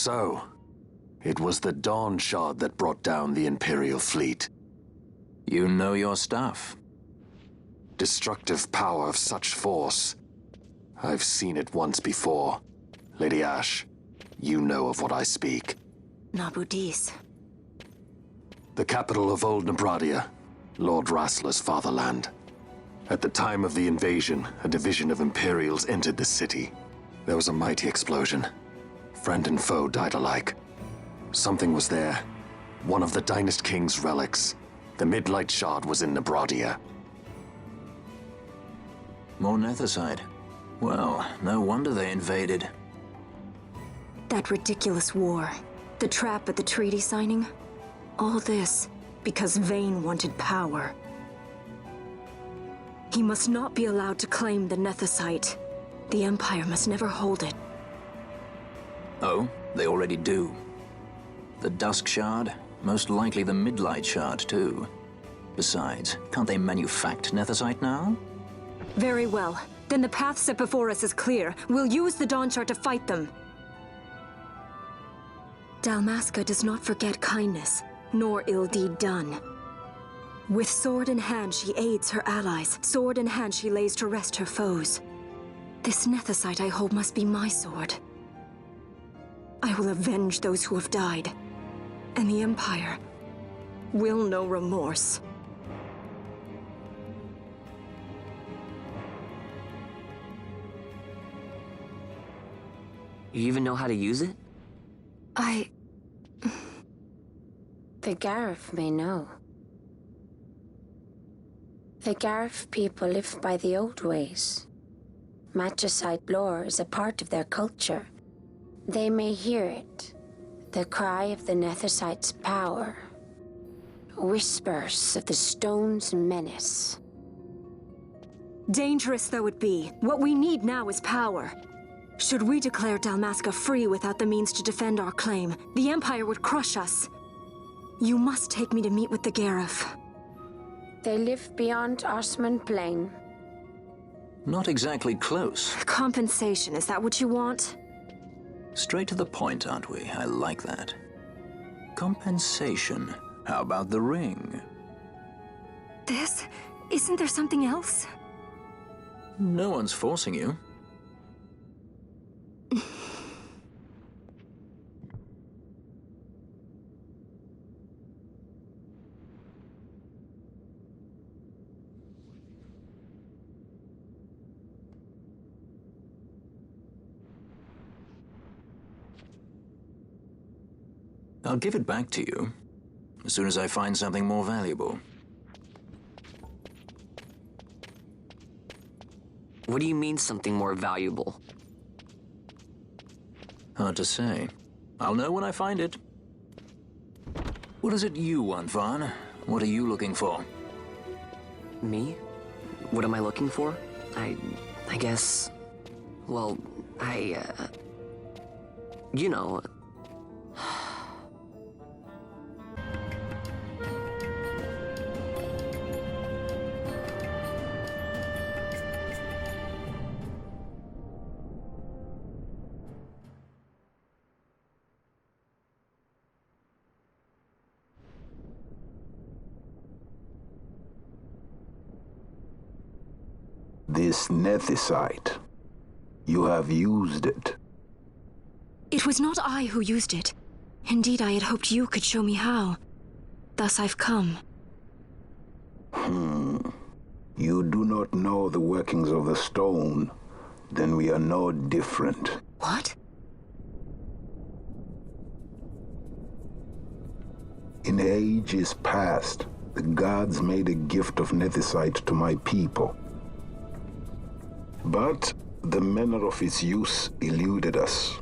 So, it was the Dawn Shard that brought down the Imperial fleet. You know your stuff. Destructive power of such force. I've seen it once before. Lady Ash, you know of what I speak. Nabudis. The capital of Old Nebradia, Lord Rassler's fatherland. At the time of the invasion, a division of Imperials entered the city. There was a mighty explosion. Friend and foe died alike. Something was there. One of the Dynast King's relics. The Midlight Shard was in Nebradia. More Nethicite. Well, no wonder they invaded. That ridiculous war. The trap at the treaty signing. All this because Vayne wanted power. He must not be allowed to claim the Nethicite. The Empire must never hold it. Oh, they already do. The Dusk Shard, most likely the Midlight Shard too. Besides, can't they manufacture Nethicite now? Very well. Then the path set before us is clear. We'll use the Dawn Shard to fight them. Dalmasca does not forget kindness, nor ill deed done. With sword in hand, she aids her allies. Sword in hand, she lays to rest her foes. This Nethicite I hold must be my sword. I will avenge those who have died. And the Empire will know remorse. You even know how to use it? The Garif may know. The Garif people live by the old ways. Magicite lore is a part of their culture. They may hear it, the cry of the Nethicite's power. Whispers of the stone's menace. Dangerous though it be, what we need now is power. Should we declare Dalmasca free without the means to defend our claim, the Empire would crush us. You must take me to meet with the Garif. They live beyond Osman Plain. Not exactly close. Compensation, is that what you want? Straight to the point, aren't we? I like that. Compensation. How about the ring? This? Isn't there something else? No one's forcing you. I'll give it back to you as soon as I find something more valuable. What do you mean something more valuable? Hard to say. I'll know when I find it. What is it you want, Vaughn? What are you looking for? Me? What am I looking for? I guess... Well, you know... This Nethicite. You have used it. It was not I who used it. Indeed, I had hoped you could show me how. Thus I've come. You do not know the workings of the stone. Then we are no different. What? In ages past, the gods made a gift of Nethicite to my people. But the manner of its use eluded us.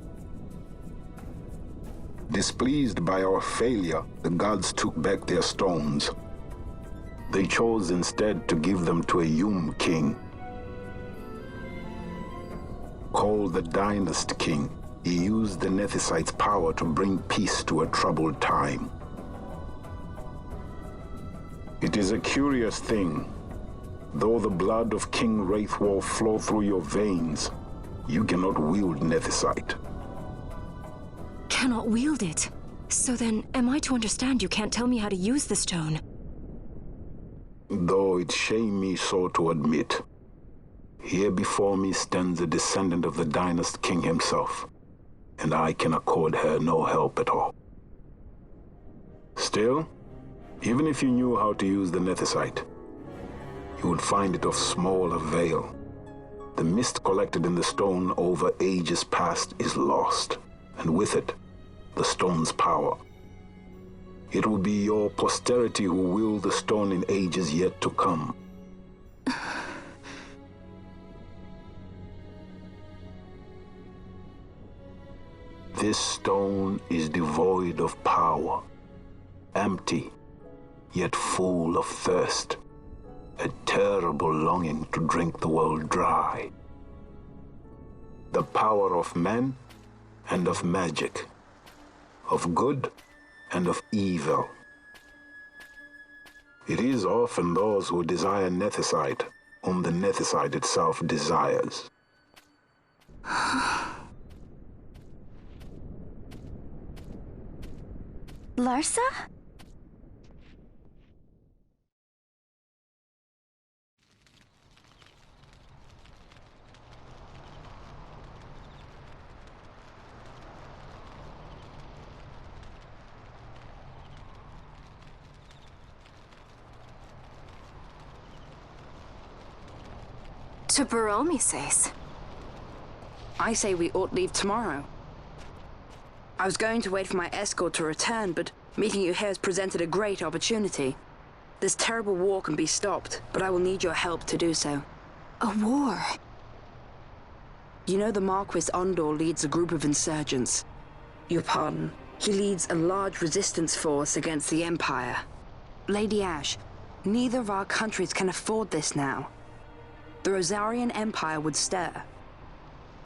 Displeased by our failure, the gods took back their stones. They chose instead to give them to a Yum king. Called the Dynast King, he used the Nethicite's power to bring peace to a troubled time. It is a curious thing. Though the blood of King Wraithwolf flow through your veins, you cannot wield Nethicite. cannot wield it. So then, am I to understand you can't tell me how to use the stone? Though it shame me so to admit, here before me stands a descendant of the dynast king himself, and I can accord her no help at all. Still, even if you knew how to use the nethicite, you would find it of small avail. The mist collected in the stone over ages past is lost, and with it, the stone's power. It will be your posterity who will the stone in ages yet to come. This stone is devoid of power, empty, yet full of thirst, a terrible longing to drink the world dry. The power of men and of magic, of good and of evil. It is often those who desire nethicite whom the nethicite itself desires. Larsa? To Baromi says. I say we ought leave tomorrow. I was going to wait for my escort to return, but meeting you here has presented a great opportunity. This terrible war can be stopped, but I will need your help to do so. A war? You know the Marquis Ondor leads a group of insurgents. Your pardon. He leads a large resistance force against the Empire. Lady Ash, neither of our countries can afford this now. The Rosarian Empire would stir.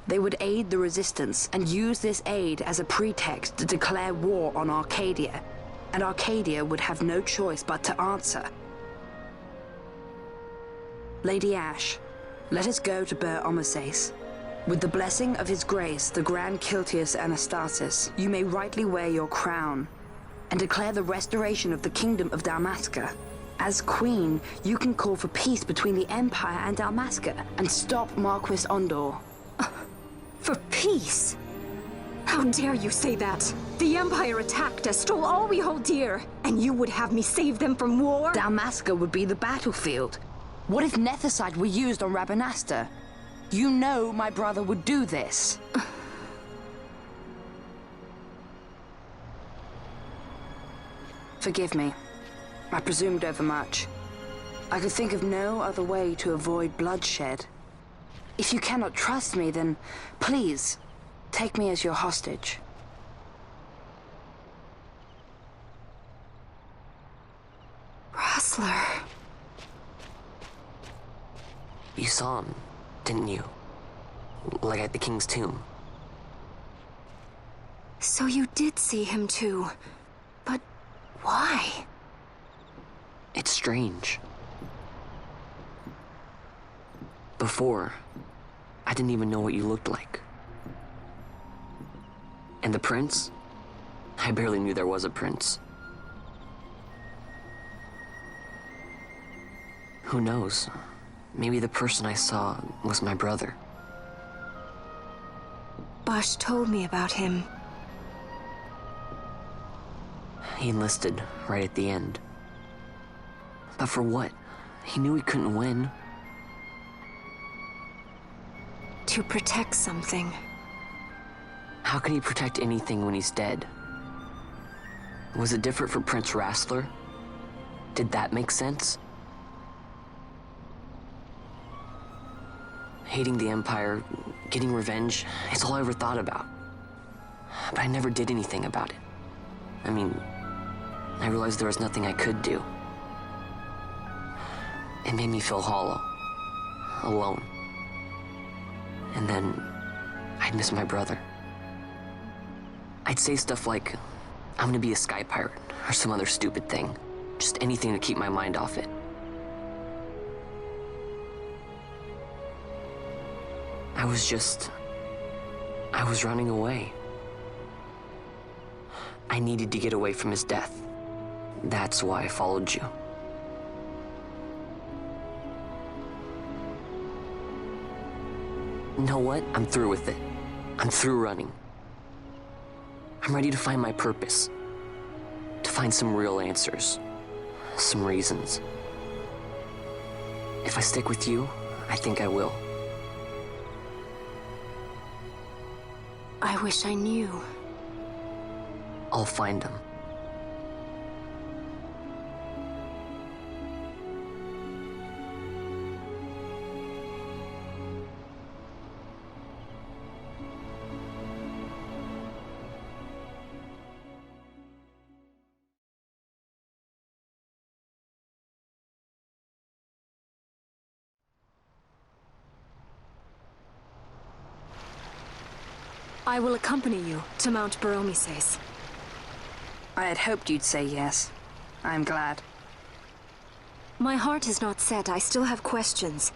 They would aid the resistance and use this aid as a pretext to declare war on Arcadia, and Arcadia would have no choice but to answer. Lady Ash, let us go to Bur Omasace. With the blessing of His Grace, the Grand Kiltius Anastasis, you may rightly wear your crown and declare the restoration of the Kingdom of Dalmasca. As Queen, you can call for peace between the Empire and Dalmasca and stop Marquis Ondor. For peace? How dare you say that? The Empire attacked us, stole all we hold dear, and you would have me save them from war? Dalmasca would be the battlefield. What if nethicite were used on Rabanasta? You know my brother would do this. Forgive me. I presumed overmuch. I could think of no other way to avoid bloodshed. If you cannot trust me, then please, take me as your hostage. Rustler. You saw him, didn't you? Like at the King's tomb. So you did see him too. But why? It's strange. Before, I didn't even know what you looked like. And the prince? I barely knew there was a prince. Who knows? Maybe the person I saw was my brother. Bosch told me about him. He enlisted right at the end. But for what? He knew he couldn't win. To protect something. How can he protect anything when he's dead? Was it different for Prince Rastler? Did that make sense? Hating the Empire, getting revenge, it's all I ever thought about. But I never did anything about it. I mean, I realized there was nothing I could do. It made me feel hollow, alone. And then I'd miss my brother. I'd say stuff like, I'm gonna be a sky pirate, or some other stupid thing. Just anything to keep my mind off it. I was running away. I needed to get away from his death. That's why I followed you. You know what? I'm through with it. I'm through running. I'm ready to find my purpose. To find some real answers. Some reasons. If I stick with you, I think I will. I wish I knew. I'll find him. I will accompany you to Mount Baromises. I had hoped you'd say yes. I'm glad. My heart is not set. I still have questions.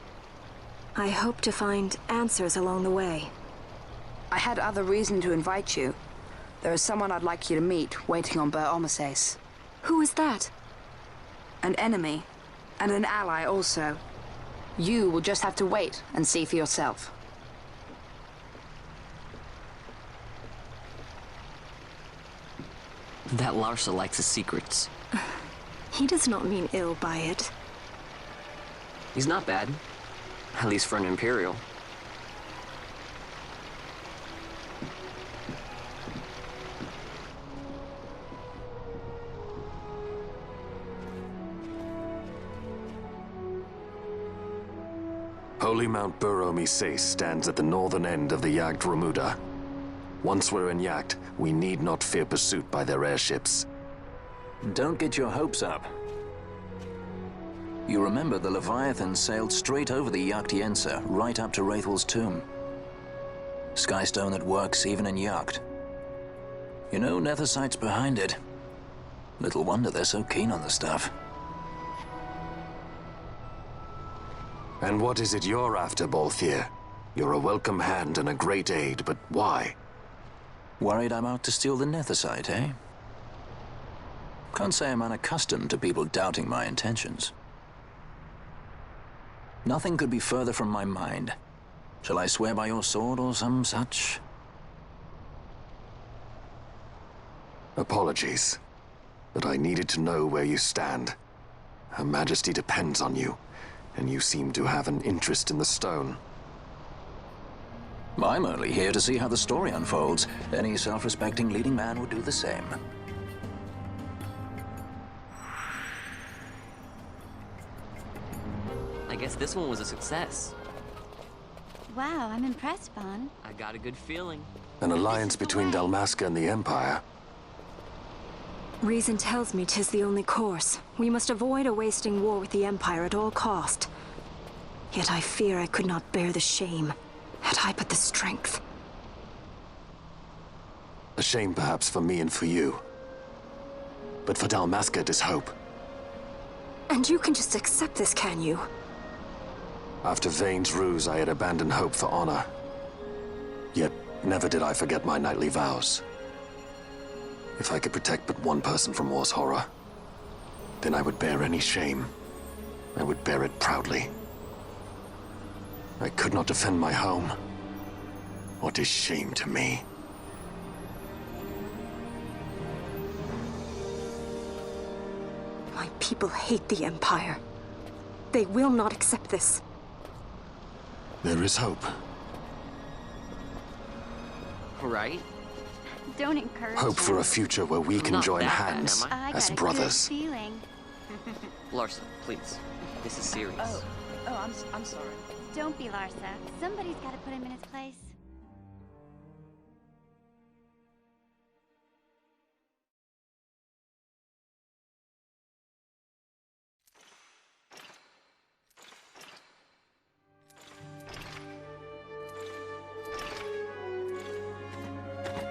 I hope to find answers along the way. I had other reason to invite you. There is someone I'd like you to meet waiting on Baromises. Who is that? An enemy, and an ally also. You will just have to wait and see for yourself. That Larsa likes his secrets. He does not mean ill by it. He's not bad. At least for an Imperial. Holy Mount Baromises stands at the northern end of the Jagd Remuda. Once we're in Jagd, we need not fear pursuit by their airships. Don't get your hopes up. You remember the Leviathan sailed straight over the Jagd right up to Wraithel's tomb. Skystone that works even in Jagd. You know, Nethersight's behind it. Little wonder they're so keen on the stuff. And what is it you're after, Balthier? You're a welcome hand and a great aid, but why? Worried I'm out to steal the Nethersight, eh? Can't say I'm unaccustomed to people doubting my intentions. Nothing could be further from my mind. Shall I swear by your sword or some such? Apologies, but I needed to know where you stand. Her Majesty depends on you, and you seem to have an interest in the stone. I'm only here to see how the story unfolds. Any self-respecting leading man would do the same. I guess this one was a success. Wow, I'm impressed, Vaughn. I got a good feeling. An alliance between Dalmasca and the Empire. Reason tells me 'tis the only course. We must avoid a wasting war with the Empire at all cost. Yet I fear I could not bear the shame, had I but the strength. A shame perhaps for me and for you. But for Dalmasca it is hope. And you can just accept this, can you? After Vane's ruse, I had abandoned hope for honor. Yet never did I forget my knightly vows. If I could protect but one person from war's horror, then I would bear any shame. I would bear it proudly. I could not defend my home. What is shame to me? My people hate the Empire. They will not accept this. There is hope. Right? Don't encourage Hope for a him. future where we can not join that bad, hands am I as got a brothers. good feeling. Larsa, please. This is serious. I'm sorry. Don't be Larsa. Somebody's got to put him in his place.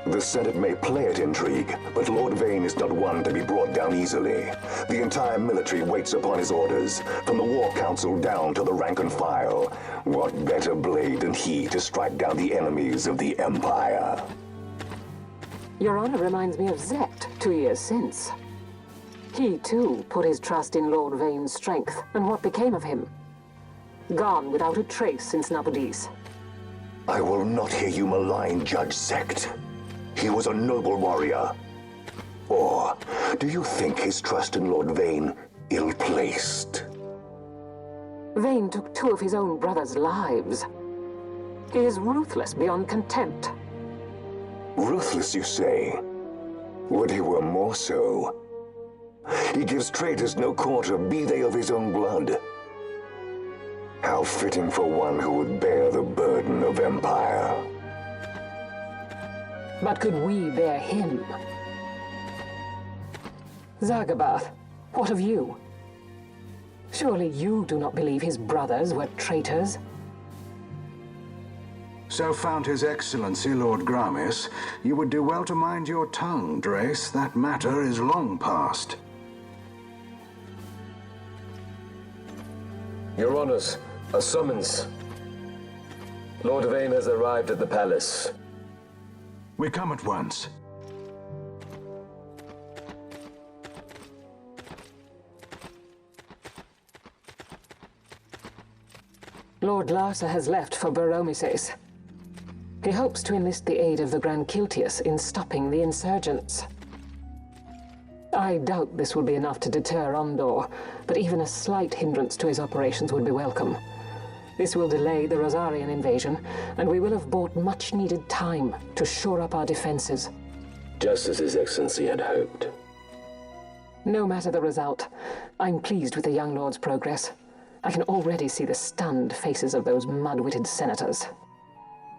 The Senate may play at intrigue, but Lord Vane is not one to be brought down easily. The entire military waits upon his orders, from the War Council down to the rank and file. What better blade than he to strike down the enemies of the Empire? Your honor reminds me of Zet 2 years since. He, too, put his trust in Lord Vane's strength, and what became of him? Gone without a trace since Nabudis. I will not hear you malign Judge Sect. He was a noble warrior. Or do you think his trust in Lord Vane ill-placed? Vane took 2 of his own brothers' lives. He is ruthless beyond contempt. Ruthless, you say? Would he were more so. He gives traitors no quarter, be they of his own blood. How fitting for one who would bear the burden of empire. But could we bear him? Zagabath, what of you? Surely you do not believe his brothers were traitors? So found His Excellency Lord Gramis, you would do well to mind your tongue, Drace. That matter is long past. Your Honors, a summons. Lord Vane has arrived at the palace. We come at once. Lord Larsa has left for Baromises. He hopes to enlist the aid of the Grand Kiltius in stopping the insurgents. I doubt this will be enough to deter Ondor, but even a slight hindrance to his operations would be welcome. This will delay the Rosarian invasion, and we will have bought much-needed time to shore up our defenses. Just as His Excellency had hoped. No matter the result, I'm pleased with the young lord's progress. I can already see the stunned faces of those mud-witted senators.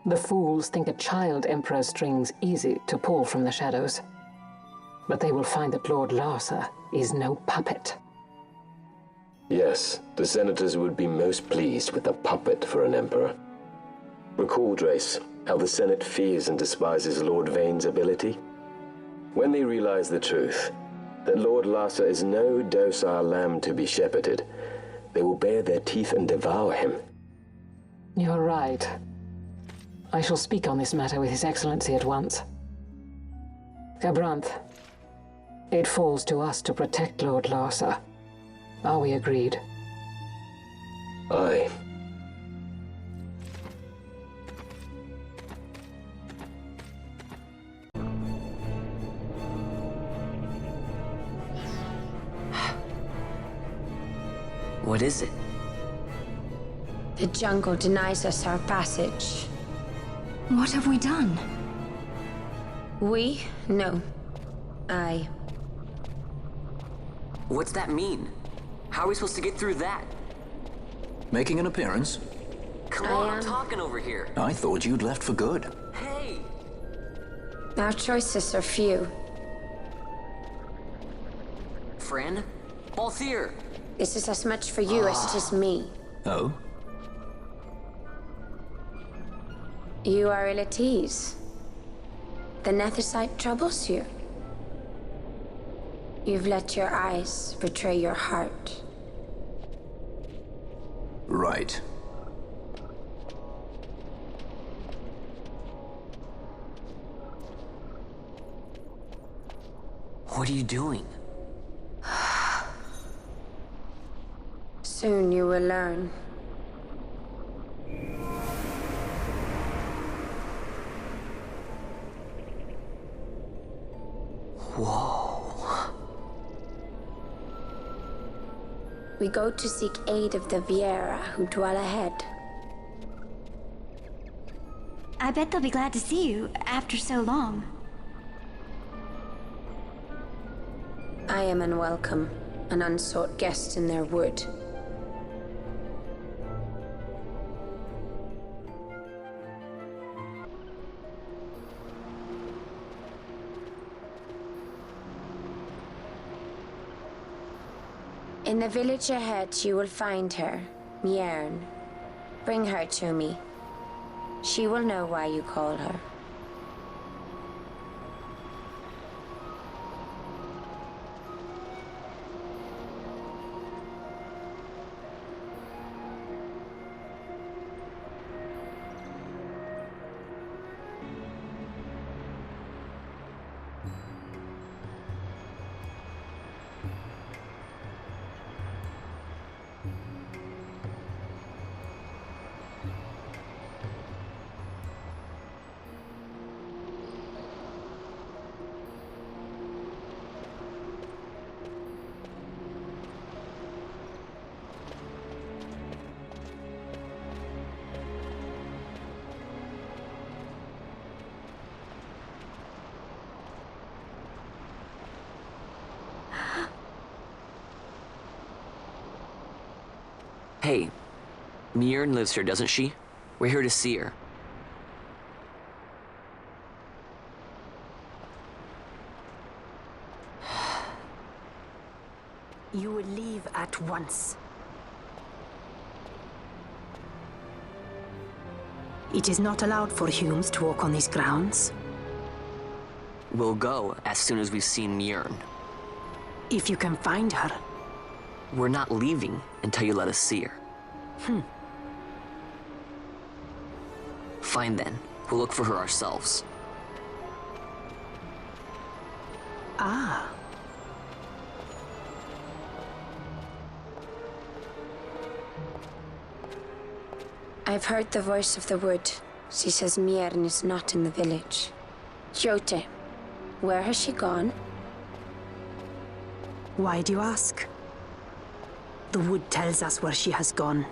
The fools think a child emperor's strings easy to pull from the shadows. But they will find that Lord Larsa is no puppet. Yes, the senators would be most pleased with a puppet for an emperor. Recall, Drace, how the Senate fears and despises Lord Vane's ability. When they realize the truth, that Lord Larsa is no docile lamb to be shepherded, they will bare their teeth and devour him. You're right. I shall speak on this matter with His Excellency at once. Gabranth, it falls to us to protect Lord Larsa. Are we agreed? Aye. What is it? The jungle denies us our passage. What have we done? We? No. I. What's that mean? How are we supposed to get through that? Making an appearance? Come on, I'm talking over here. I thought you'd left for good. Hey! Our choices are few. Friend? Balthier! This is as much for you as it is me. Oh? You are ill at ease. The Nethersite troubles you. You've let your eyes betray your heart. Right. What are you doing? Soon you will learn. Whoa. We go to seek aid of the Viera who dwell ahead. I bet they'll be glad to see you after so long. I am unwelcome, an unsought guest in their wood. In the village ahead, you will find her, Miern. Bring her to me. She will know why you call her. Hey, Mjorn lives here, doesn't she? We're here to see her. You will leave at once. It is not allowed for humans to walk on these grounds. We'll go as soon as we've seen Mjorn. If you can find her. We're not leaving until you let us see her. Fine then. We'll look for her ourselves. Ah. I've heard the voice of the wood. She says Mjorn is not in the village. Jote, where has she gone? Why do you ask? The wood tells us where she has gone.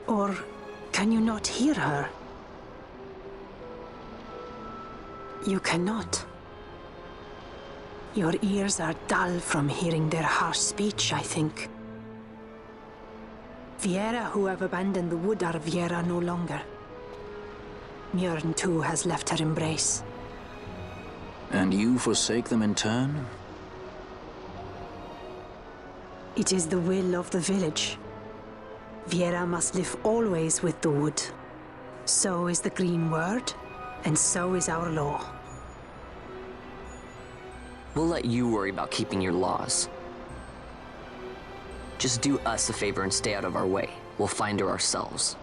Or can you not hear her? You cannot. Your ears are dull from hearing their harsh speech, I think. Viera who have abandoned the wood are Viera no longer. Mjorn too has left her embrace. And you forsake them in turn? It is the will of the village. Viera must live always with the wood. So is the green word, and so is our law. We'll let you worry about keeping your laws. Just do us a favor and stay out of our way. We'll find her ourselves.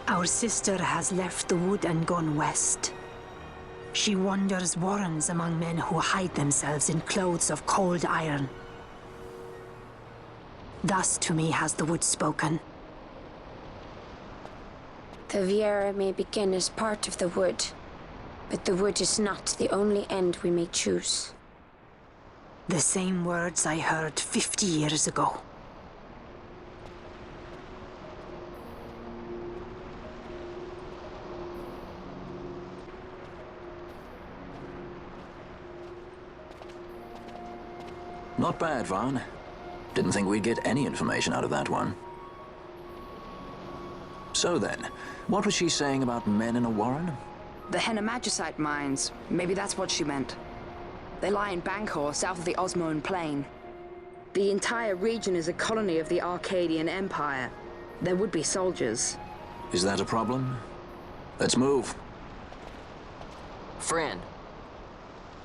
Our sister has left the wood and gone west. She wanders warrens among men who hide themselves in clothes of cold iron. Thus to me has the wood spoken. The Viera may begin as part of the wood, but the wood is not the only end we may choose. The same words I heard 50 years ago. Not bad, Vaughn. Didn't think we'd get any information out of that one. So then, what was she saying about men in a warren? The Henna Magicite mines. Maybe that's what she meant. They lie in Bangkor, south of the Osmoan Plain. The entire region is a colony of the Arcadian Empire. There would be soldiers. Is that a problem? Let's move. Fran.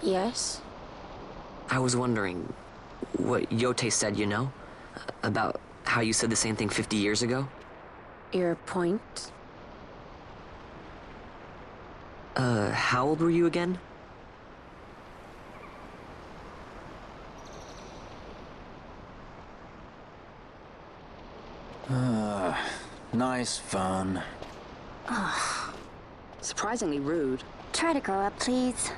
Yes? I was wondering what Yote said, you know? About how you said the same thing 50 years ago? Your point? How old were you again? Nice fun. Surprisingly rude. Try to grow up, please.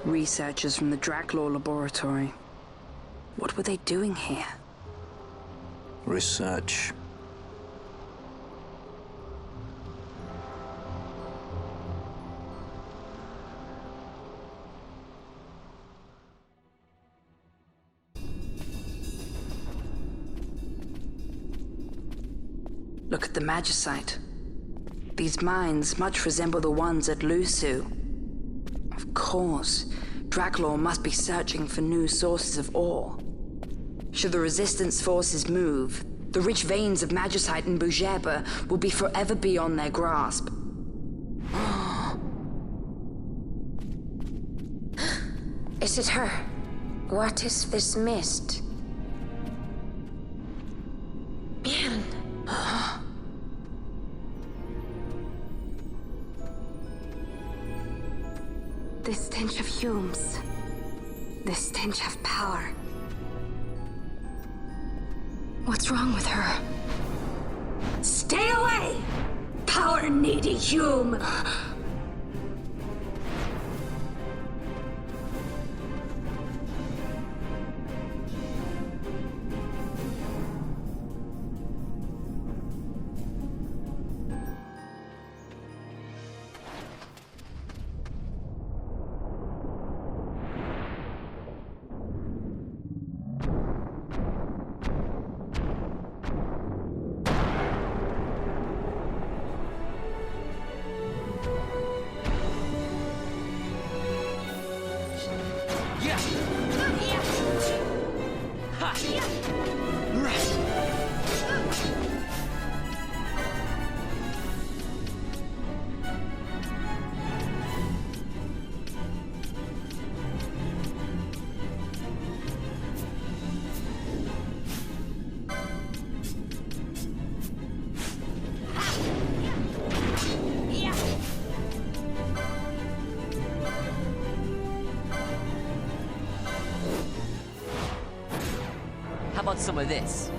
Researchers from the Draclaw laboratory. What were they doing here? Research. Look at the Magicite. These mines much resemble the ones at Lusu. Of course, Draclaw must be searching for new sources of ore. Should the Resistance forces move, the rich veins of Magicite in Bujeba will be forever beyond their grasp. Is it her? What is this mist? This stench of fumes. This stench of power. What's wrong with her? Stay away! Power-needy Hume! How about some of this?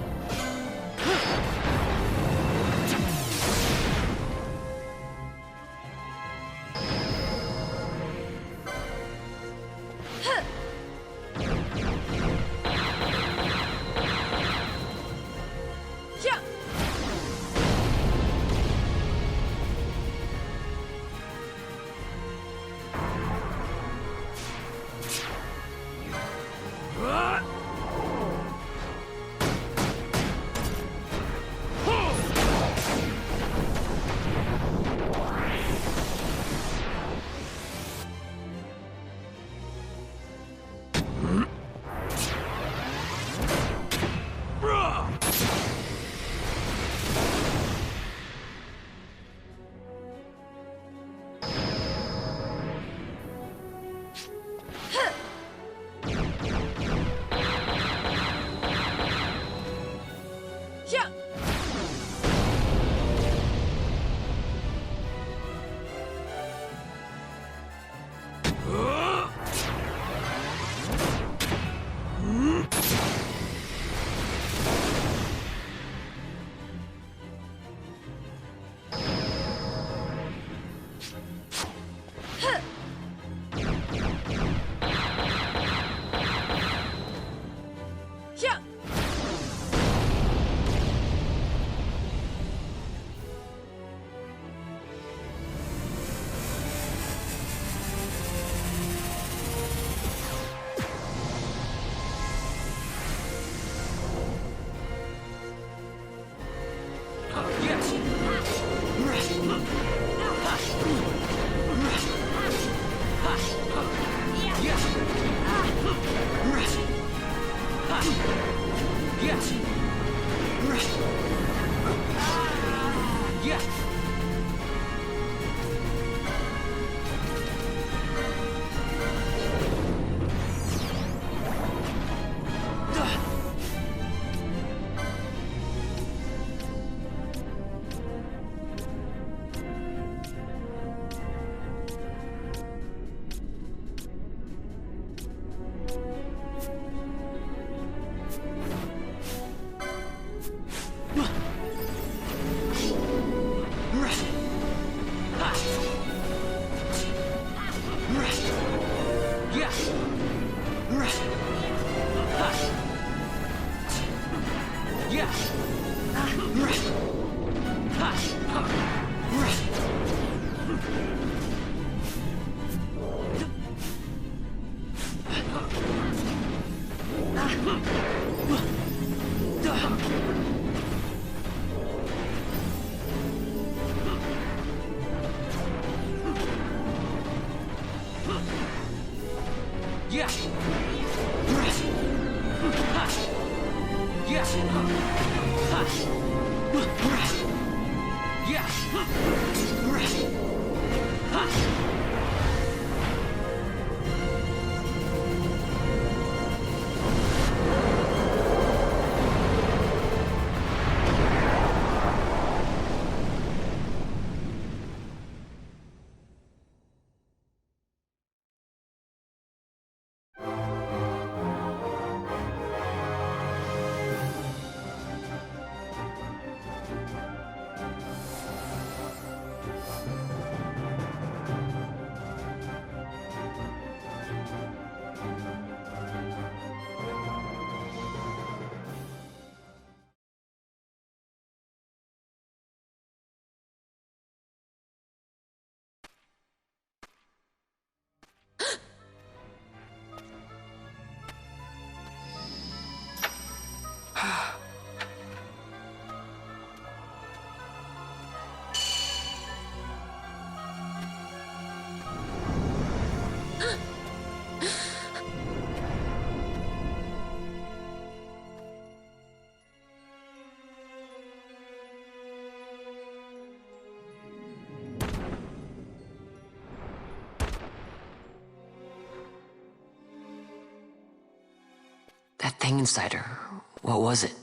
That thing inside her, what was it?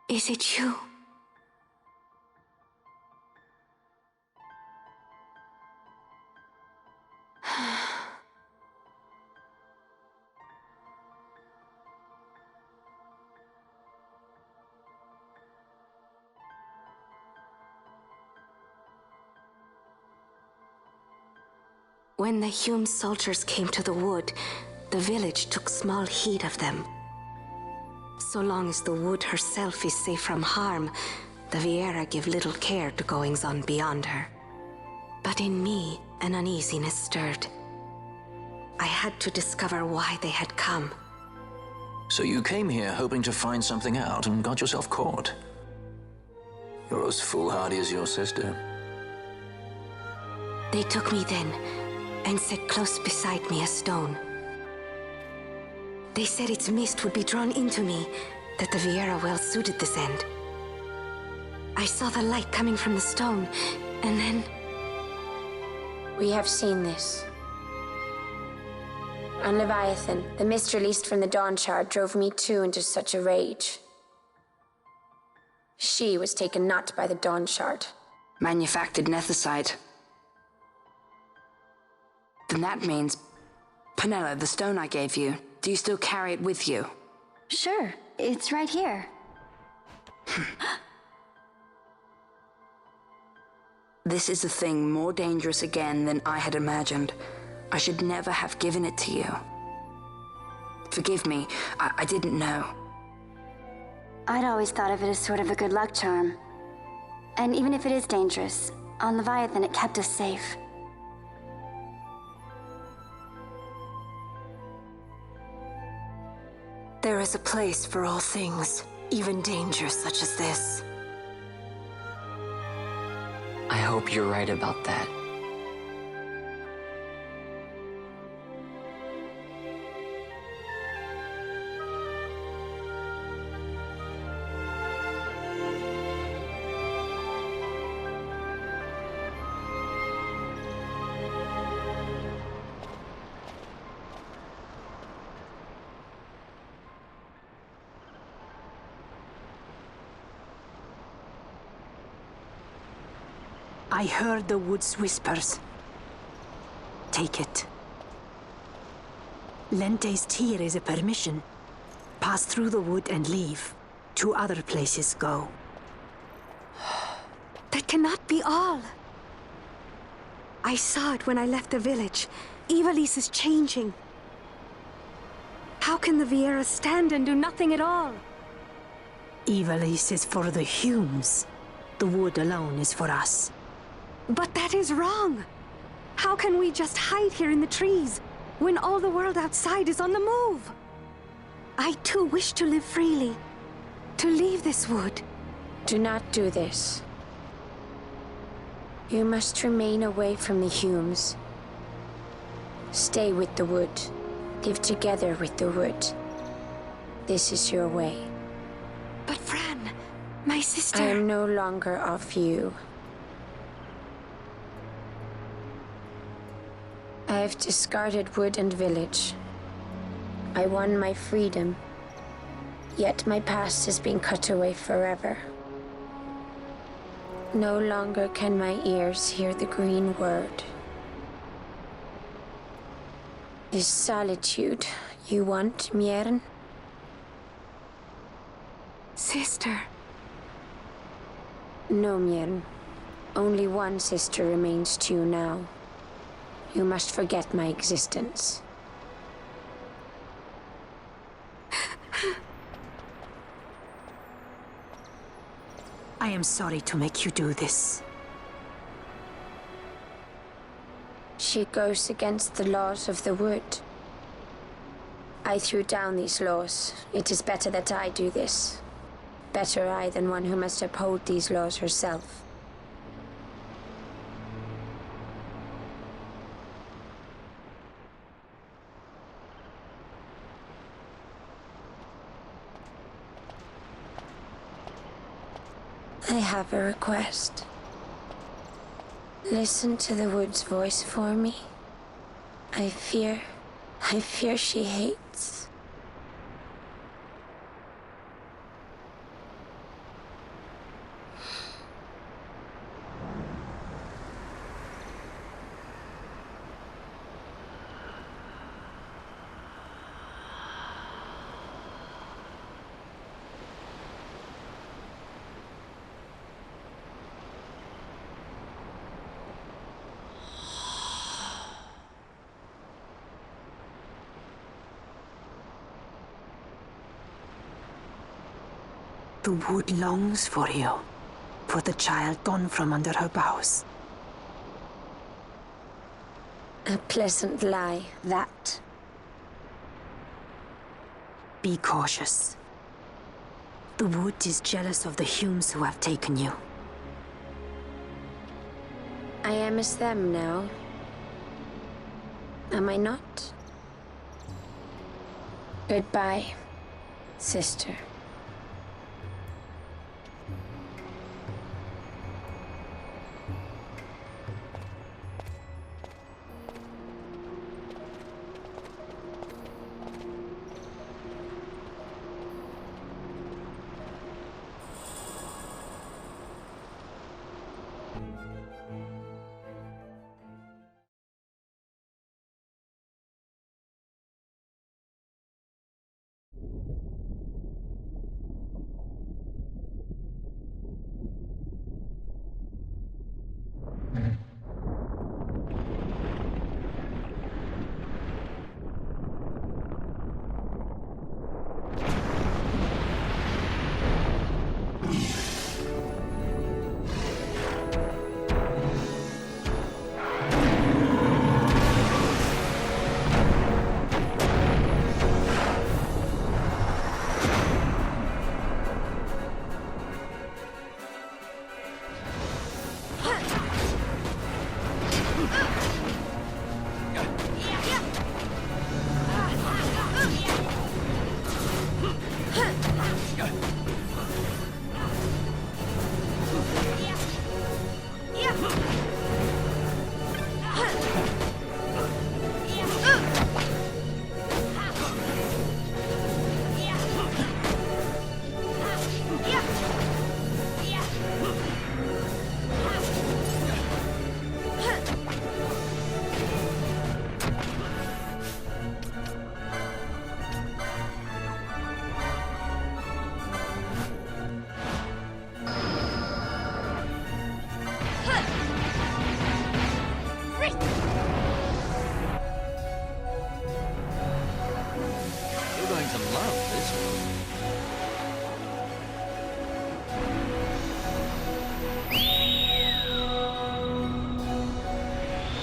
Is it you? When the Hume soldiers came to the wood, the village took small heed of them. So long as the wood herself is safe from harm, the Viera give little care to goings-on beyond her. But in me, an uneasiness stirred. I had to discover why they had come. So you came here hoping to find something out and got yourself caught. You're as foolhardy as your sister. They took me then, and set close beside me a stone. They said its mist would be drawn into me, that the Viera well suited this end. I saw the light coming from the stone, and then... We have seen this. On Leviathan, the mist released from the Dawn Shard drove me too into such a rage. She was taken not by the Dawn Shard. Manufactured nethicite. Then that means... Penella, the stone I gave you, do you still carry it with you? Sure, it's right here. This is a thing more dangerous again than I had imagined. I should never have given it to you. Forgive me, I didn't know. I'd always thought of it as sort of a good luck charm. And even if it is dangerous, on Leviathan it kept us safe. There is a place for all things, even danger such as this. I hope you're right about that. I heard the wood's whispers. Take it. Lente's tear is a permission. Pass through the wood and leave. To other places go. That cannot be all. I saw it when I left the village. Ivalice is changing. How can the Viera stand and do nothing at all? Ivalice is for the Humes. The wood alone is for us. But that is wrong. How can we just hide here in the trees when all the world outside is on the move? I too wish to live freely, to leave this wood. Do not do this. You must remain away from the Humes. Stay with the wood. Live together with the wood. This is your way. But Fran, my sister... I am no longer of you. I have discarded wood and village. I won my freedom, yet my past has been cut away forever. No longer can my ears hear the green word. This solitude You want Mjern? Sister. No, Mjern. Only one sister remains to you now. You must forget my existence. I am sorry to make you do this. She goes against the laws of the wood. I threw down these laws. It is better that I do this. Better I than one who must uphold these laws herself. I have a request. Listen to the wood's voice for me. I fear she hates. The wood longs for you, for the child gone from under her boughs. A pleasant lie, that. Be cautious. The wood is jealous of the Humes who have taken you. I am as them now. Am I not? Goodbye, sister.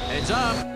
Heads up!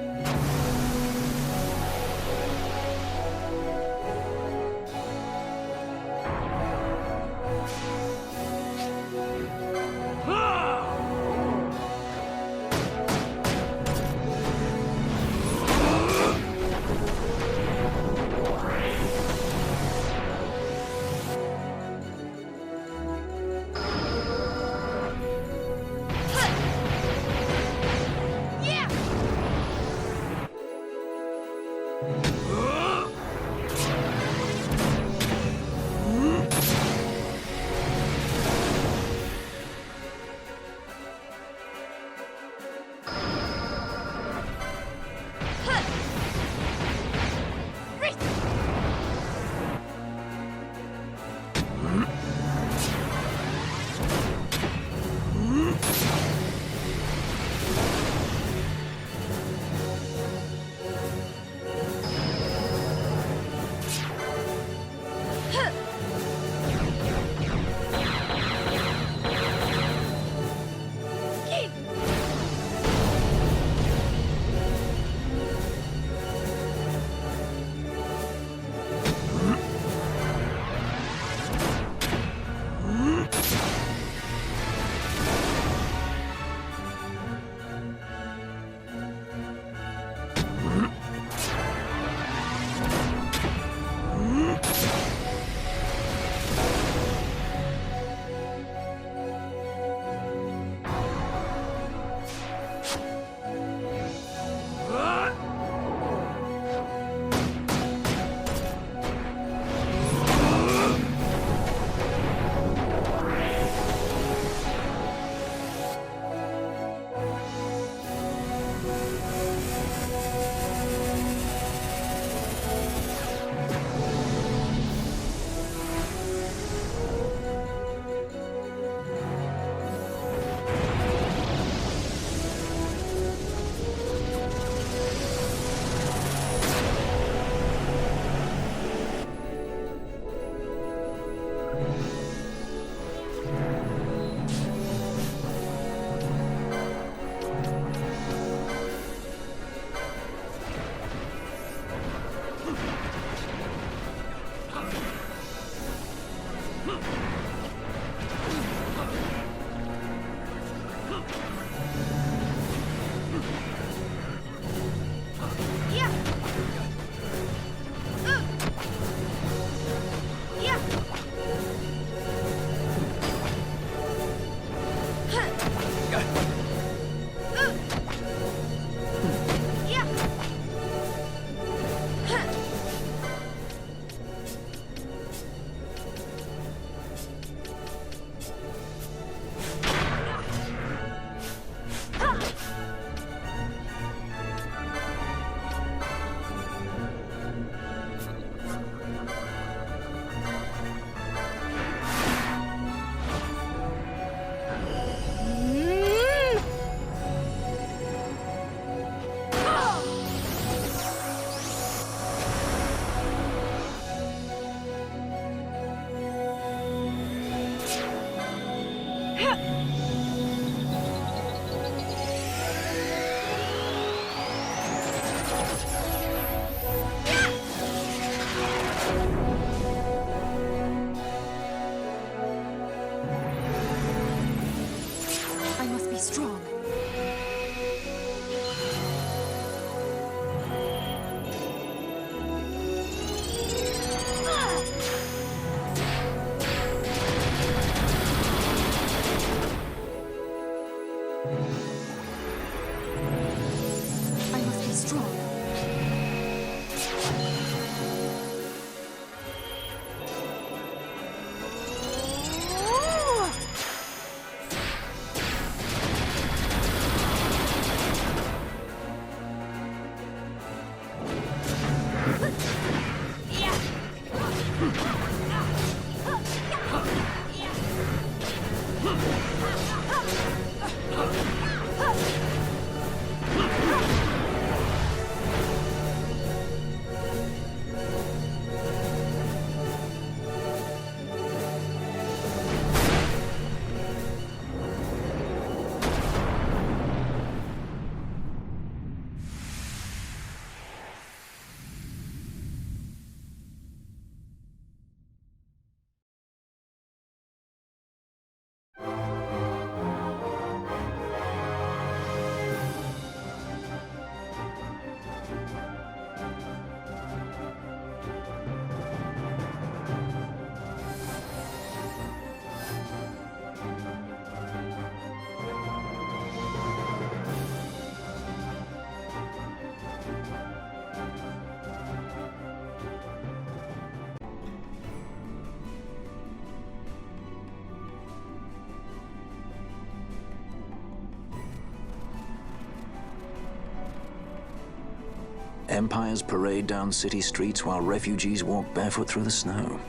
Empires parade down city streets while refugees walk barefoot through the snow.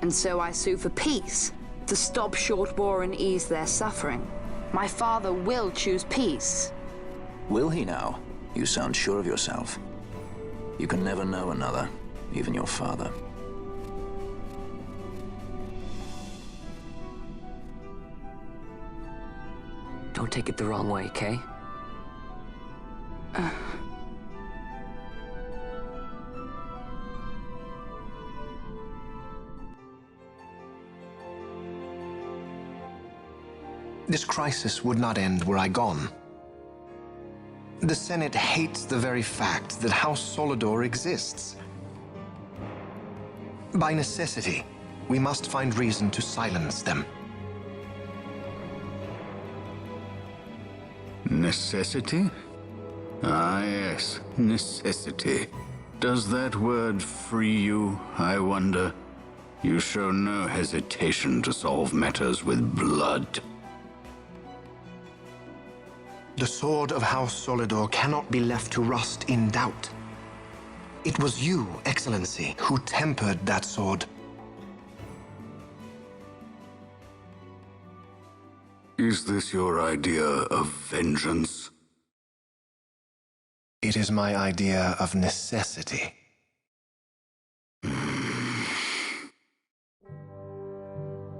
And so I sue for peace, to stop short war and ease their suffering. My father will choose peace. Will he now? You sound sure of yourself. You can never know another, even your father. Don't take it the wrong way, Kay? This crisis would not end were I gone. The Senate hates the very fact that House Solidor exists. By necessity, we must find reason to silence them. Necessity? Ah, yes, necessity. Does that word free you, I wonder? You show no hesitation to solve matters with blood. The sword of House Solidor cannot be left to rust in doubt. It was you, Excellency, who tempered that sword. Is this your idea of vengeance? It is my idea of necessity.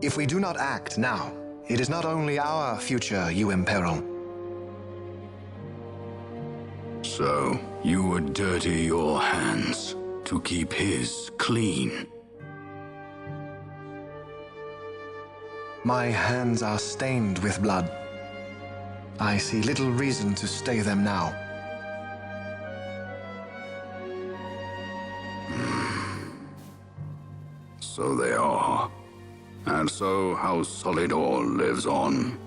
If we do not act now, it is not only our future you imperil. So, you would dirty your hands to keep his clean? My hands are stained with blood. I see little reason to stay them now. So they are. And so House Solidor lives on.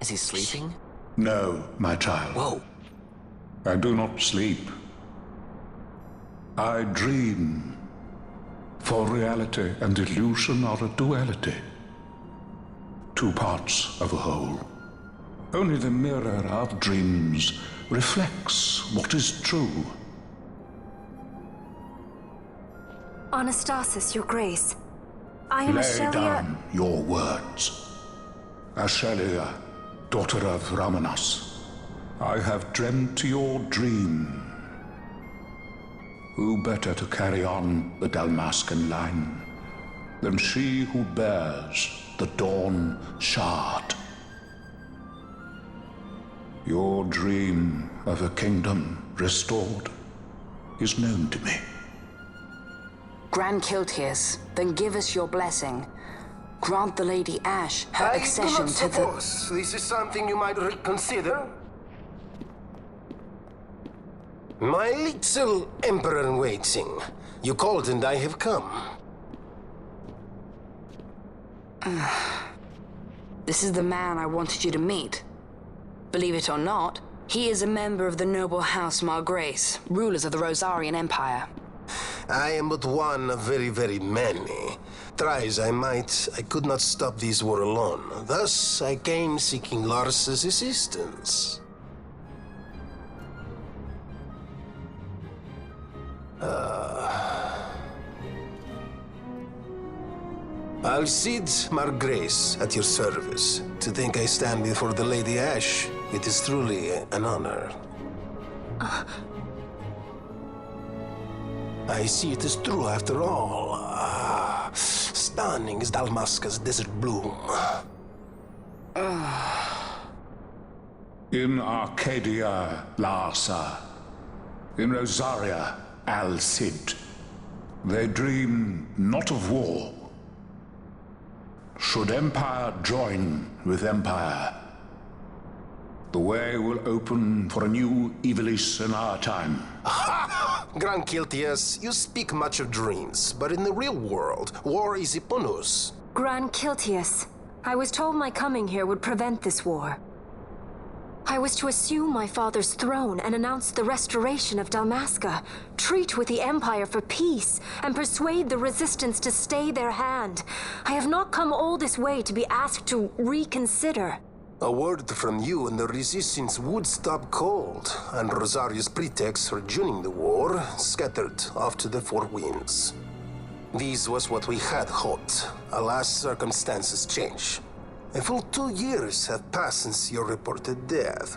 Is he sleeping? No, my child. Whoa. I do not sleep. I dream. For reality and illusion are a duality. Two parts of a whole. Only the mirror of dreams reflects what is true. Anastasis, Your Grace. I am Lay Ashelia. down your words. Ashelia, daughter of Ramanas, I have dreamt your dream. Who better to carry on the Dalmascan line than she who bears the Dawn Shard? Your dream of a kingdom restored is known to me. Grand Kiltias, then give us your blessing. Grant the Lady Ash her accession to the... I do not suppose this is something you might reconsider. My little Emperor-in-Waiting. You called and I have come. This is the man I wanted you to meet. Believe it or not, he is a member of the noble House Margrace, rulers of the Rosarian Empire. I am but one of very, very many. Try as I might, I could not stop this war alone. Thus, I came seeking Lars's assistance. Alcide Margrace at your service. To think I stand before the Lady Ash, it is truly an honor. I see it is true after all. Stunning is Dalmasca's desert bloom. In Arcadia, Larsa. In Rosaria, Al-Cid. They dream not of war. Should empire join with empire, the way will open for a new Ivalice in our time. Grand Kiltias, you speak much of dreams, but in the real world, war is upon us. Grand Kiltias, I was told my coming here would prevent this war. I was to assume my father's throne and announce the restoration of Dalmasca, treat with the Empire for peace, and persuade the Resistance to stay their hand. I have not come all this way to be asked to reconsider. A word from you and the Resistance would stop cold, and Rosaria's pretext for joining the war scattered off to the four winds. This was what we had hoped. Alas, circumstances change. A full 2 years have passed since your reported death.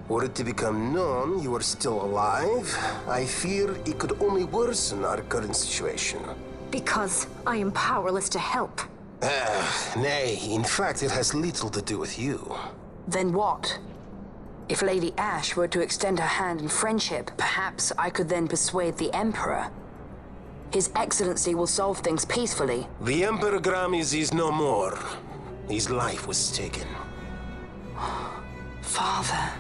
Were it to become known you are still alive, I fear it could only worsen our current situation. Because I am powerless to help. Nay, in fact, it has little to do with you. Then what? If Lady Ash were to extend her hand in friendship, perhaps I could then persuade the Emperor. His Excellency will solve things peacefully. The Emperor Gramis is no more. His life was taken. Father.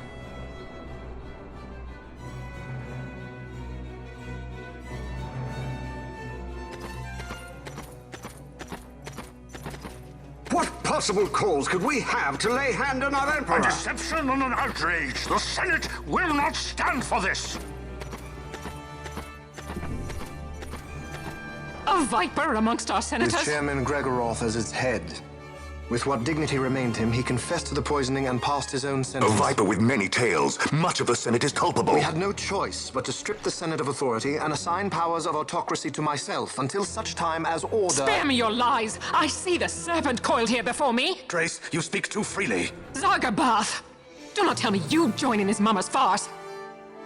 What possible cause could we have to lay hand on our Emperor? A deception and an outrage. The Senate will not stand for this. A viper amongst our senators? With Chairman Gregoroth as its head. With what dignity remained him, he confessed to the poisoning and passed his own sentence. A viper with many tails. Much of the Senate is culpable. We had no choice but to strip the Senate of authority and assign powers of autocracy to myself until such time as order... Spare me your lies! I see the serpent coiled here before me! Trace, you speak too freely. Zargabath! Do not tell me you join in his mama's farce!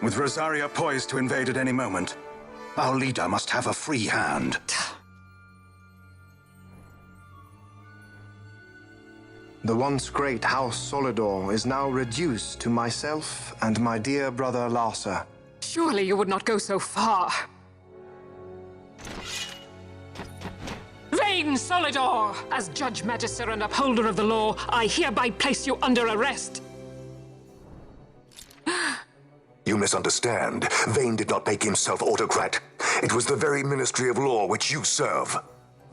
With Rosaria poised to invade at any moment, our leader must have a free hand. The once great House Solidor is now reduced to myself and my dear brother Larsa. Surely you would not go so far. Vain Solidor! As Judge Magister and upholder of the law, I hereby place you under arrest. You misunderstand. Vane did not make himself autocrat. It was the very Ministry of Law which you serve.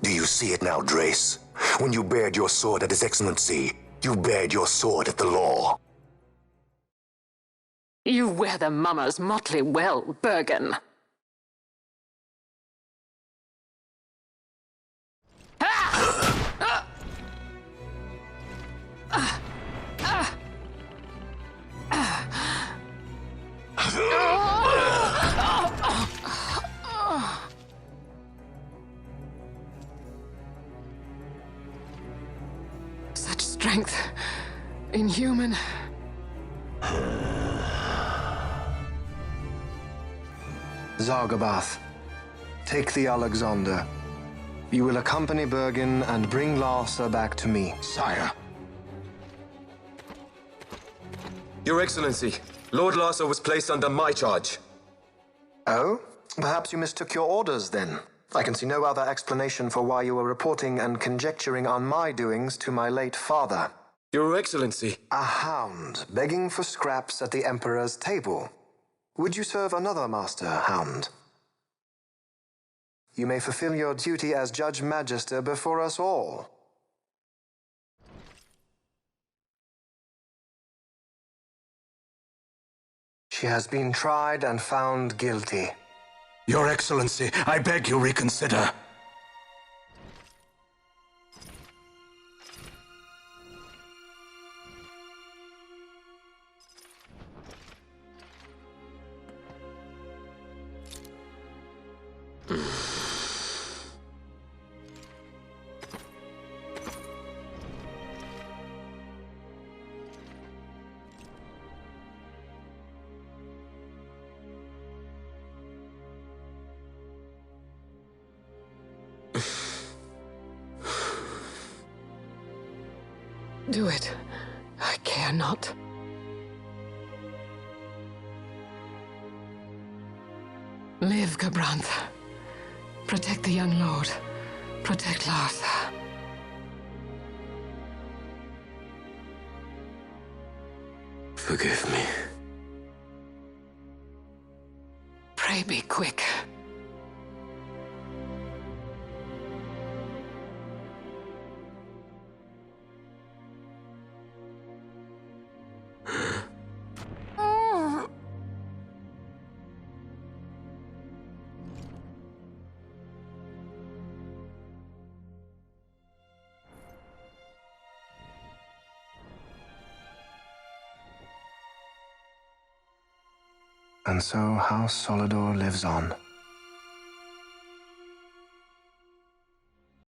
Do you see it now, Drace? When you bared your sword at His Excellency, you bared your sword at the law. You wear the mama's motley well, Bergen. Such strength, inhuman. Zargabath, take the Alexander. You will accompany Bergen and bring Larsa back to me. Sire. Your Excellency, Lord Larsa was placed under my charge. Oh? Perhaps you mistook your orders, then. I can see no other explanation for why you were reporting and conjecturing on my doings to my late father. Your Excellency. A hound begging for scraps at the Emperor's table. Would you serve another master, hound? You may fulfill your duty as Judge Magister before us all. She has been tried and found guilty. Your Excellency, I beg you reconsider. Do it. I care not. Live, Gabranth. Protect the young lord. Protect Larsa. Forgive me. Pray be quick. And so House Solidor lives on.